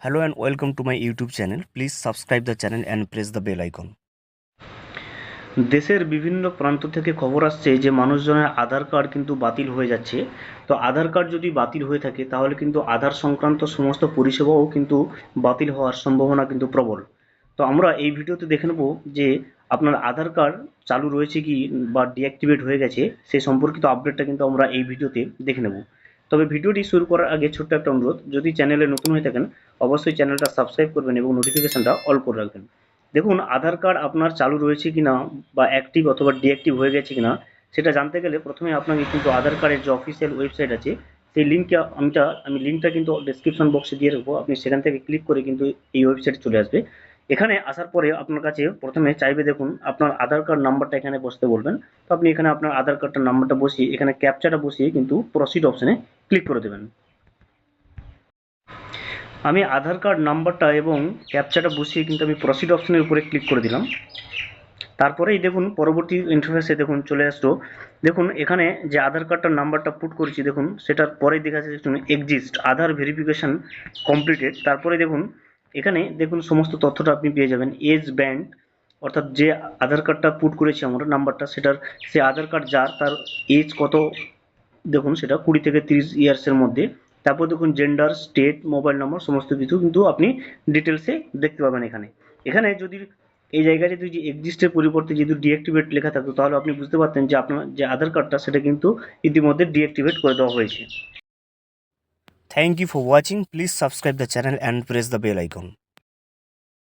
Hello and welcome to my YouTube channel. Please subscribe the channel and press the bell icon. দেশের বিভিন্ন প্রান্ত থেকে খবর আসছে যে মানুষজনের আধার কার্ড কিন্তু বাতিল হয়ে যাচ্ছে। তো আধার কার্ড যদি বাতিল হয়ে থাকে তাহলে কিন্তু আধার সংক্রান্ত সমস্ত পরিষেবাও কিন্তু বাতিল হওয়ার সম্ভাবনা কিন্তু প্রবল। তো আমরা এই ভিডিওতে দেখে নেব যে আপনার আধার কার্ড চালু রয়েছে কি বা ডিঅ্যাক্টিভেট হয়ে গেছে সেই সম্পর্কিত আপডেটটা কিন্তু আমরা এই ভিডিওতে দেখে নেব। তবে ভিডিওটি শুরু করার আগে ছোট্ট একটা অনুরোধ, যদি চ্যানেলে নতুন হয়ে থাকেন অবশ্যই চ্যানেলটা সাবস্ক্রাইব করবেন এবং নোটিফিকেশনটা অল করে রাখবেন। দেখুন আধার কার্ড আপনার চালু রয়েছে কিনা বা অ্যাক্টিভ অথবা ডিঅ্যাক্টিভ হয়ে গেছে কিনা সেটা জানতে গেলে প্রথমে আপনাকে কিন্তু আধার কার্ডের যে অফিসিয়াল ওয়েবসাইট আছে সেই লিঙ্কে আমি লিঙ্কটা কিন্তু ডেসক্রিপশন বক্সে দিয়ে রাখবো, আপনি সেখান থেকে ক্লিক করে কিন্তু এই ওয়েবসাইটে চলে আসবে। এখানে আসার পরে আপনার কাছে প্রথমে চাইবে দেখুন আপনার আধার কার্ড নাম্বারটা এখানে বসতে বলবেন। তো আপনি এখানে আপনার আধার কার্ডটার নাম্বারটা বসিয়ে এখানে ক্যাপচাটা বসিয়ে কিন্তু প্রসিড অপশনে ক্লিক করে দেবেন। আমি আধার কার্ড নাম্বারটা এবং ক্যাপচাটা বসিয়ে কিন্তু আমি প্রসিড অপশনের উপরে ক্লিক করে দিলাম। তারপরেই দেখুন পরবর্তী ইন্টারফেসে দেখুন চলে আসলো। দেখুন এখানে যে আধার কার্ডটার নাম্বারটা পুট করেছি দেখুন সেটার পরেই দেখা যাচ্ছে দেখুন এক্সিস্ট আধার ভেরিফিকেশন কমপ্লিটেড। তারপরে দেখুন এখানে দেখুন সমস্ত তথ্যটা আপনি পেয়ে যাবেন। এজ ব্যান্ড অর্থাৎ যে আধার কার্ডটা পুট করেছি আমরা নাম্বারটা সেটার সে আধার কার্ড যার তার এজ কত দেখুন সেটা 20 থেকে 30 ইয়ার্সের মধ্যে। তারপর দেখুন জেন্ডার, স্টেট, মোবাইল নম্বর সমস্ত কিছু কিন্তু আপনি ডিটেলসে দেখতে পাবেন এখানে। এখানে যদি এই জায়গায় যদি যে এক্সিস্টের পরিবর্তে যদি ডিঅ্যাক্টিভেট লেখা থাকতো তাহলে আপনি বুঝতে পারতেন যে আপনার যে আধার কার্ডটা সেটা কিন্তু ইতিমধ্যে ডিঅ্যাক্টিভেট করে দেওয়া হয়েছে। Thank you for watching. Please subscribe the channel and press the bell icon.